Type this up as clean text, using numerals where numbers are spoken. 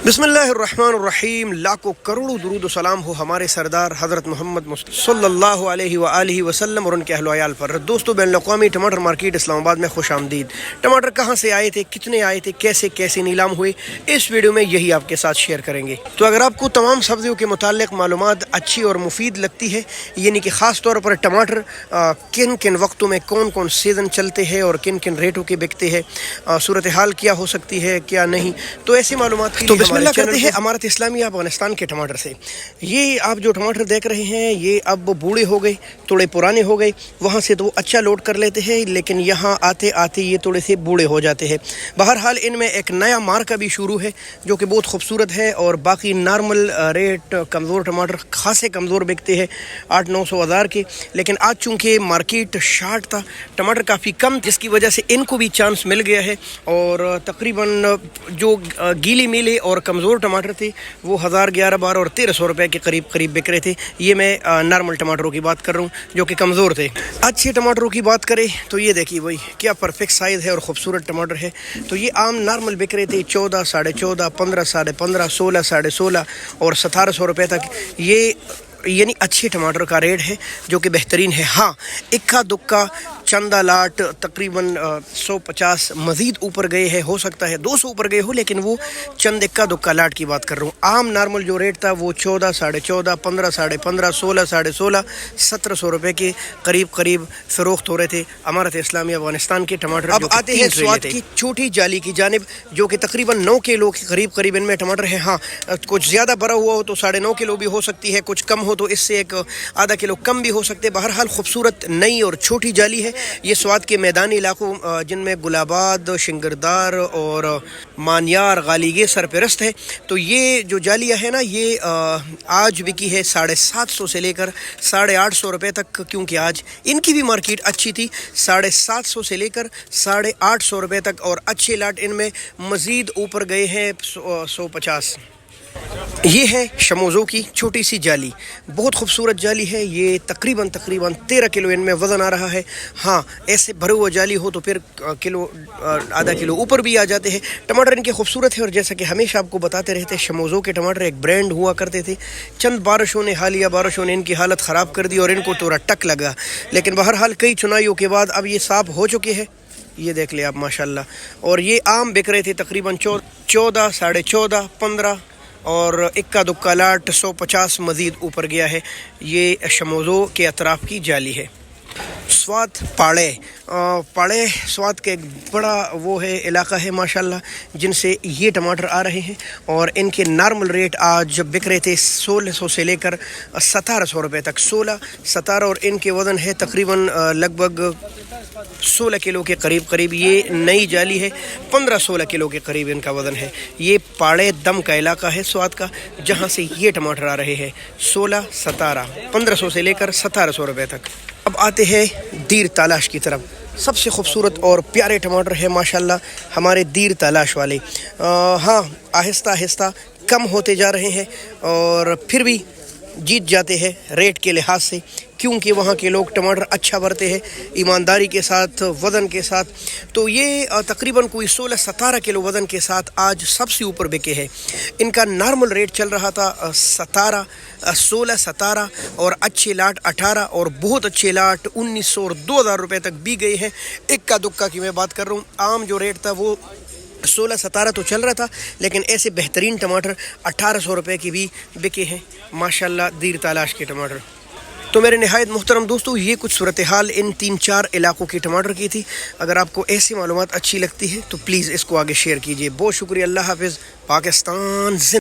बिस्मिल्लाहिर्रहमानिर्रहीम। लाखों करोड़ों दुरूद सलाम हो हमारे सरदार हज़रत मोहम्मद सल्लल्लाहु अलैहि व आलिहि वसल्लम और उनके अहल वयाल पर। दोस्तों, बैनुल-अक़वामी टमाटर मार्केट इस्लामाबाद में खुश आमदीद। टमाटर कहाँ से आए थे, कितने आए थे, कैसे कैसे नीलाम हुए, इस वीडियो में यही आपके साथ शेयर करेंगे। तो अगर आपको तमाम सब्जियों के मुताल्लिक़ मालूमात अच्छी और मुफीद लगती है, यानी कि ख़ास तौर पर टमाटर किन किन वक्तों में कौन कौन सीज़न चलते हैं और किन किन रेटों के बिकते हैं, सूरत हाल क्या हो सकती है क्या नहीं, तो ऐसी मालूमात के लिए बिस्मिल्लाह करते हैं अमारत इस्लामिया अफगानिस्तान के टमाटर से। ये आप जो टमाटर देख रहे हैं ये अब बूढ़े हो गए, थोड़े पुराने हो गए। वहाँ से तो अच्छा लोड कर लेते हैं, लेकिन यहाँ आते आते ये थोड़े से बूढ़े हो जाते हैं। बहरहाल इनमें एक नया मार्का भी शुरू है जो कि बहुत खूबसूरत है, और बाकी नॉर्मल रेट कमज़ोर टमाटर खासे कमज़ोर बिकते हैं 800-900 हज़ार के। लेकिन आज चूँकि मार्केट शार्ट था, टमाटर काफ़ी कम, जिसकी वजह से इनको भी चांस मिल गया है। और तकरीबन जो गीली मीले और कमज़ोर टमाटर थे वो 1000, 11, 12 और 1300 रुपए के करीब करीब बिक रहे थे। ये मैं नॉर्मल टमाटरों की बात कर रहा हूँ जो कि कमज़ोर थे। अच्छे टमाटरों की बात करें तो ये देखिए भाई क्या परफेक्ट साइज़ है और ख़ूबसूरत टमाटर है। तो ये आम नॉर्मल बिक रहे थे 14, 14.5, 15, 15.5, 16, 16.5 और 1700 रुपये तक। ये यानी अच्छे टमाटर का रेट है जो कि बेहतरीन है। हाँ, इक्का दुक्का चंदा लाट तकरीबन 150 मज़ीद ऊपर गए हैं, हो सकता है 200 ऊपर गए हो, लेकिन वो चंद इक्का दुक्का लाट की बात कर रहा हूँ। आम नॉर्मल जो रेट था वो 14, 14.5, 15, 15.5, 16, 16.5, 1700 रुपये के करीब करीब फ़रोख्त हो रहे थे अमारत इस्लामिया अफगानिस्तान के टमाटर। अब आते हैं स्वाद की छोटी जाली की जानिब, जो कि तकरीबन 9 किलो के करीब करीब इनमें टमाटर है। हाँ, कुछ ज़्यादा भरा हुआ हो तो 9.5 किलो भी हो सकती है, कुछ कम हो तो इससे एक आधा किलो कम भी हो सकते। बहरहाल खूबसूरत नई और छोटी जाली है। ये स्वाद के मैदानी इलाकों जिनमें गुलाबाद, शिंगरदार और मानियार, गालीगे सरपरस्त है। तो ये जो जालियाँ है ना, ये आज बिकी है 750 से लेकर 850 रुपये तक, क्योंकि आज इनकी भी मार्केट अच्छी थी। 750 से लेकर 850 रुपये तक, और अच्छे लाट इनमें मज़ीद ऊपर गए हैं 150। ये है शमोज़ों की छोटी सी जाली, बहुत खूबसूरत जाली है। ये तकरीबन 13 किलो इनमें वज़न आ रहा है। हाँ, ऐसे भरे हुआ जाली हो तो फिर किलो आधा किलो ऊपर भी आ जाते हैं। टमाटर इनके खूबसूरत है, और जैसा कि हमेशा आपको बताते रहते हैं, शमोज़ों के टमाटर एक ब्रांड हुआ करते थे। चंद बारिशों ने, हालिया बारिशों ने इनकी हालत ख़राब कर दी और इनको थोड़ा टक लगा, लेकिन बहरहाल कई चुनाइयों के बाद अब ये साफ हो चुके हैं। ये देख ले आप माशाल्लाह। और ये आम बिक रहे थे तकरीबन 14, 14.5, 15 और इक्का दुक्का लाट 150 मज़ीद ऊपर गया है। ये शमोज़ों के अतराफ़ की जाली है। स्वाद पाड़े स्वाद के एक बड़ा वो है इलाका है माशाल्लाह, जिनसे ये टमाटर आ रहे हैं। और इनके नॉर्मल रेट आज बिक रहे थे 1600 से लेकर 1700 रुपये तक। 16, 17 और इनके वज़न है तकरीबन लगभग 16 किलो के करीब करीब। ये नई जाली है, 15-16 किलो के करीब इनका वज़न है। ये पाड़े दम का इलाका है स्वाद का, जहाँ से ये टमाटर आ रहे हैं 16, 17, 1500 से लेकर 1700 रुपये तक। अब आते हैं दीर तालाश की तरफ। सबसे खूबसूरत और प्यारे टमाटर है माशाल्लाह हमारे दीर तालाश वाले। हाँ, आहिस्ता आहिस्ता कम होते जा रहे हैं और फिर भी जीत जाते हैं रेट के लिहाज से, क्योंकि वहाँ के लोग टमाटर अच्छा भरते हैं ईमानदारी के साथ, वज़न के साथ। तो ये तकरीबन कोई 16-17 किलो वज़न के साथ आज सबसे ऊपर बिके हैं। इनका नॉर्मल रेट चल रहा था 16, 17 और अच्छे लाट 18 और बहुत अच्छे लाट 1900 और 2000 रुपये तक भी गए हैं। इक्का दुक्का की मैं बात कर रहा हूँ। आम जो रेट था वो 16-17 तो चल रहा था, लेकिन ऐसे बेहतरीन टमाटर 1800 रुपये की भी बिके हैं माशाल्लाह दीर तालाश के टमाटर। तो मेरे निहायत मुहतरम दोस्तों, ये कुछ सूरत हाल इन 3-4 इलाकों के टमाटर की थी। अगर आपको ऐसी मालूमात अच्छी लगती है तो प्लीज़ इसको आगे शेयर कीजिए। बहुत शुक्रिया। अल्लाह हाफ़िज़। पाकिस्तान।